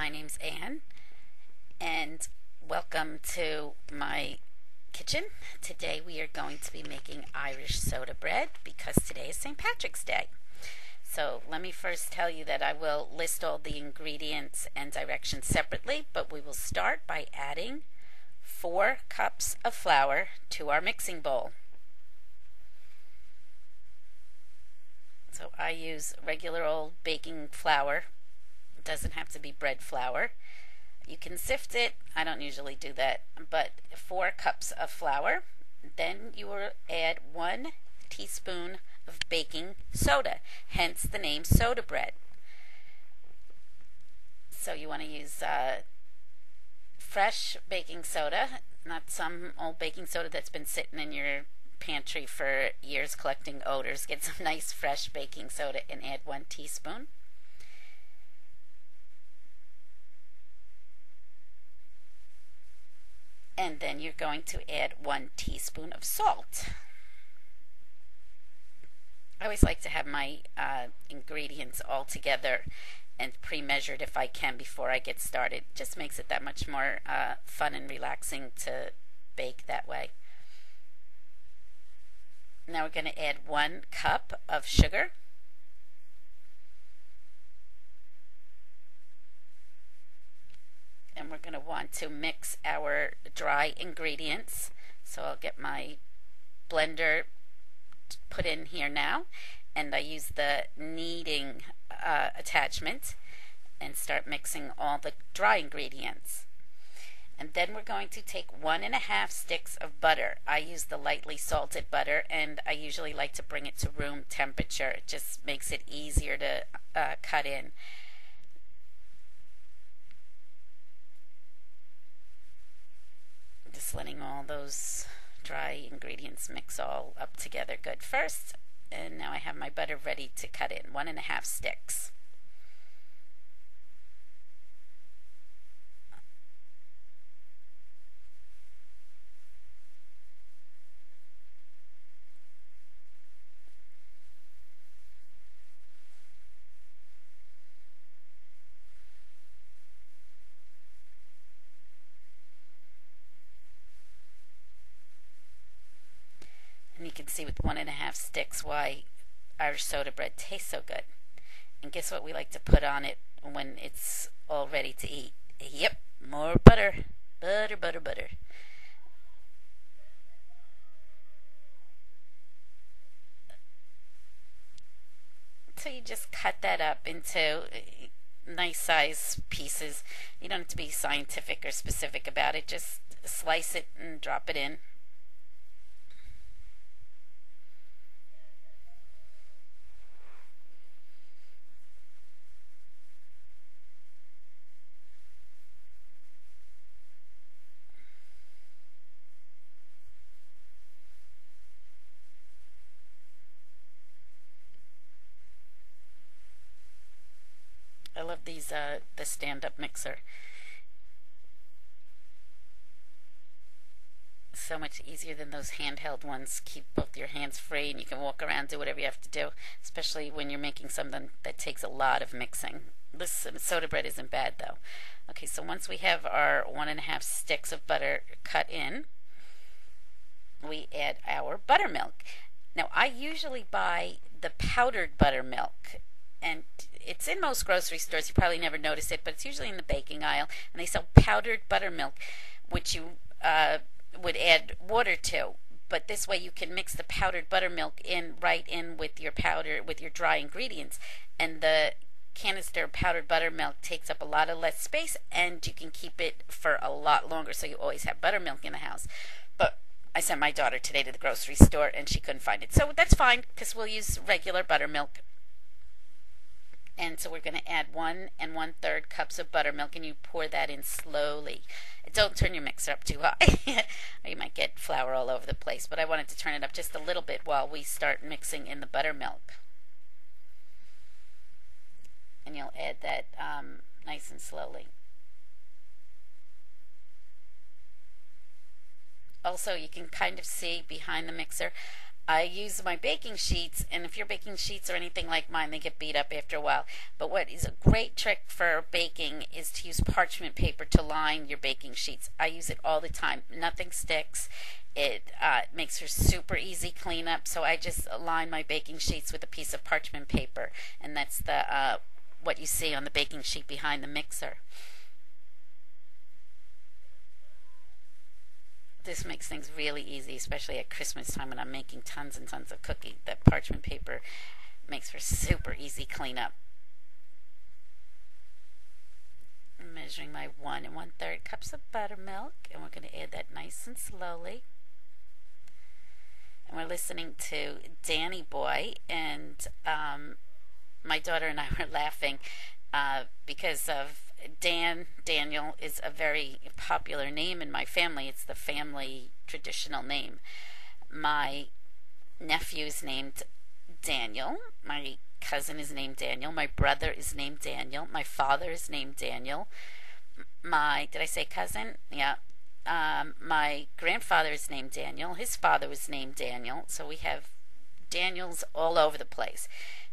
My name's Anne, and welcome to my kitchen. Today we are going to be making Irish soda bread because today is St. Patrick's Day. So let me first tell you that I will list all the ingredients and directions separately, but we will start by adding 4 cups of flour to our mixing bowl. So I use regular old baking flour. It doesn't have to be bread flour. You can sift it. I don't usually do that, but 4 cups of flour. Then you will add 1 teaspoon of baking soda, hence the name soda bread. So you want to use fresh baking soda, not some old baking soda that's been sitting in your pantry for years collecting odors. Get some nice fresh baking soda and add 1 teaspoon. And then you're going to add 1 teaspoon of salt. I always like to have my ingredients all together and pre-measured if I can before I get started. It just makes it that much more fun and relaxing to bake that way. Now we're going to add 1 cup of sugar. And we're going to want to mix our dry ingredients. So I'll get my blender put in here now, and I use the kneading attachment and start mixing all the dry ingredients. And then we're going to take 1½ sticks of butter. I use the lightly salted butter, and I usually like to bring it to room temperature. It just makes it easier to cut in. Just letting all those dry ingredients mix all up together good first. And now I have my butter ready to cut in, 1½ sticks. And you can see with 1½ sticks why Irish soda bread tastes so good. And guess what we like to put on it when it's all ready to eat? Yep, more butter. Butter, butter, butter. So you just cut that up into nice size pieces. You don't have to be scientific or specific about it. Just slice it and drop it in. I love these the stand-up mixer. So much easier than those handheld ones. Keep both your hands free and you can walk around, do whatever you have to do, especially when you're making something that takes a lot of mixing. This soda bread isn't bad though. Okay, so once we have our 1½ sticks of butter cut in, we add our buttermilk. Now I usually buy the powdered buttermilk, and it's in most grocery stores. You probably never notice it, but it's usually in the baking aisle, and they sell powdered buttermilk, which you would add water to. But this way you can mix the powdered buttermilk in right in with your dry ingredients, and the canister of powdered buttermilk takes up a lot of less space, and you can keep it for a lot longer, so you always have buttermilk in the house. But I sent my daughter today to the grocery store and she couldn't find it, so that's fine because we'll use regular buttermilk. And so we're going to add 1 1/3 cups of buttermilk, and you pour that in slowly. Don't turn your mixer up too high. You might get flour all over the place, but I wanted to turn it up just a little bit while we start mixing in the buttermilk. And you'll add that nice and slowly. Also, you can kind of see behind the mixer, I use my baking sheets, and if your baking sheets are anything like mine, they get beat up after a while. But what is a great trick for baking is to use parchment paper to line your baking sheets. I use it all the time. Nothing sticks. It makes for super easy cleanup. So I just line my baking sheets with a piece of parchment paper, and that's the what you see on the baking sheet behind the mixer. This makes things really easy, especially at Christmas time when I'm making tons and tons of cookies. That parchment paper makes for super easy cleanup. I'm measuring my 1 1/3 cups of buttermilk, and we're going to add that nice and slowly. And we're listening to Danny Boy, and my daughter and I were laughing because of Daniel is a very popular name in my family. It's the family traditional name. My nephew is named Daniel. My cousin is named Daniel. My brother is named Daniel. My father is named Daniel. Did I say cousin? Yeah. My grandfather is named Daniel. His father was named Daniel. So we have Daniels all over the place.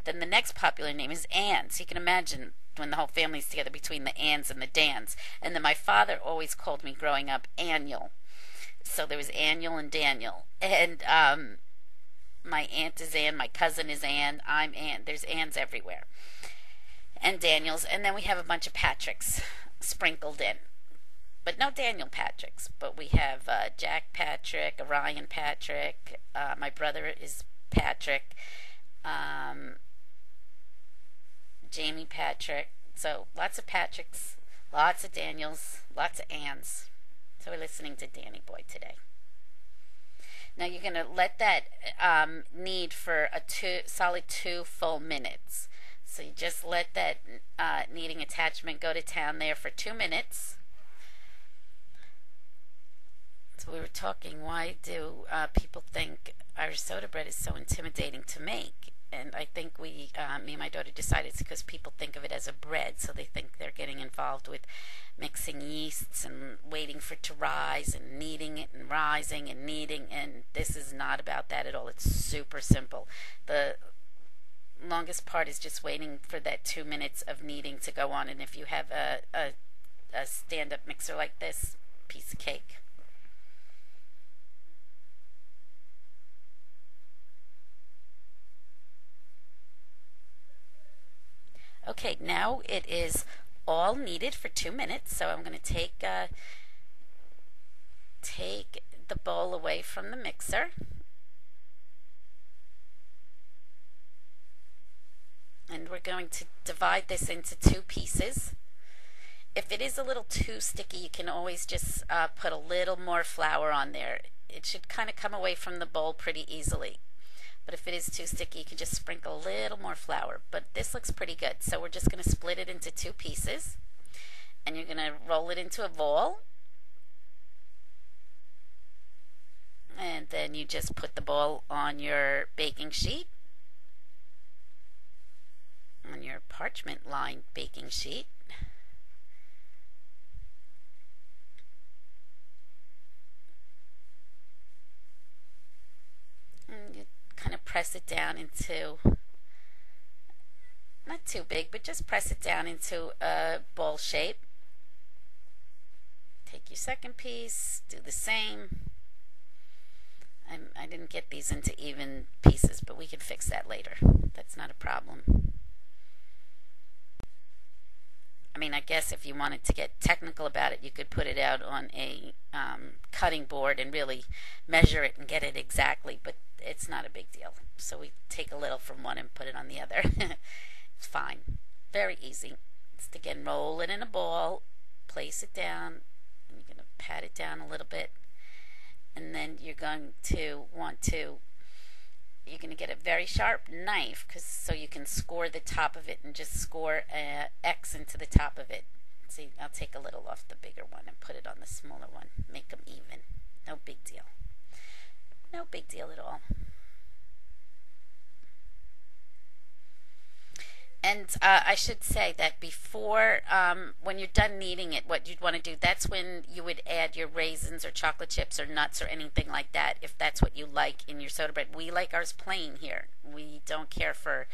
Then the next popular name is Ann. So you can imagine when the whole family's together between the Anns and the Dans. And then my father always called me growing up Annual. So there was Annual and Daniel. And my aunt is Ann, my cousin is Ann, I'm Ann. There's Anns everywhere. And Daniels. And then we have a bunch of Patricks sprinkled in. But no Daniel Patricks. But we have Jack Patrick, Orion Patrick. My brother is Patrick. Jamie Patrick. So lots of Patricks, lots of Daniels, lots of Anns. So we're listening to Danny Boy today. Now you're going to let that knead for a solid 2 full minutes. So you just let that kneading attachment go to town there for 2 minutes. So we were talking, why do people think Irish soda bread is so intimidating to make? And I think me and my daughter decided it's because people think of it as a bread, so they think they're getting involved with mixing yeasts and waiting for it to rise and kneading it and rising and kneading, and this is not about that at all. It's super simple. The longest part is just waiting for that 2 minutes of kneading to go on, and if you have a stand-up mixer like this, piece of cake. Okay, now it is all kneaded for 2 minutes, so I'm going to take the bowl away from the mixer. And we're going to divide this into 2 pieces. If it is a little too sticky, you can always just put a little more flour on there. It should kind of come away from the bowl pretty easily. But if it is too sticky, you can just sprinkle a little more flour. But this looks pretty good. So we're just going to split it into 2 pieces. And you're going to roll it into a ball. And then you just put the ball on your baking sheet. On your parchment lined baking sheet. And you kind of press it down into, not too big, but just press it down into a ball shape. Take your second piece, do the same. I didn't get these into even pieces, but we can fix that later. That's not a problem. I mean, I guess if you wanted to get technical about it, you could put it out on a cutting board and really measure it and get it exactly, but it's not a big deal. So we take a little from one and put it on the other. It's fine. Very easy. Just again, roll it in a ball, place it down, and you're going to pat it down a little bit, and then you're going to get a very sharp knife so you can score the top of it and just score a X into the top of it. See, I'll take a little off the bigger one and put it on the smaller one. Make them even. No big deal. No big deal at all. And I should say that before, when you're done kneading it, what you'd want to do, that's when you would add your raisins or chocolate chips or nuts or anything like that, if that's what you like in your soda bread. We like ours plain here. We don't care for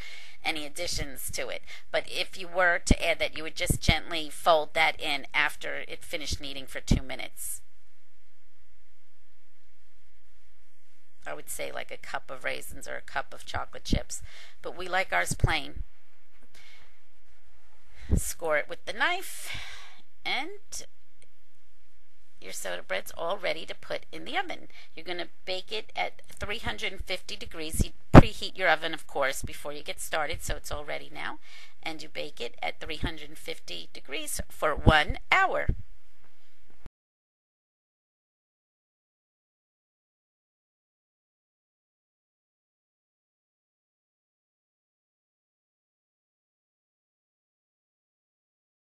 any additions to it. But if you were to add that, you would just gently fold that in after it finished kneading for 2 minutes. I would say like a cup of raisins or a cup of chocolate chips. But we like ours plain. Score it with the knife, and your soda bread's all ready to put in the oven. You're going to bake it at 350 degrees. You preheat your oven, of course, before you get started, so it's all ready now. And you bake it at 350 degrees for 1 hour.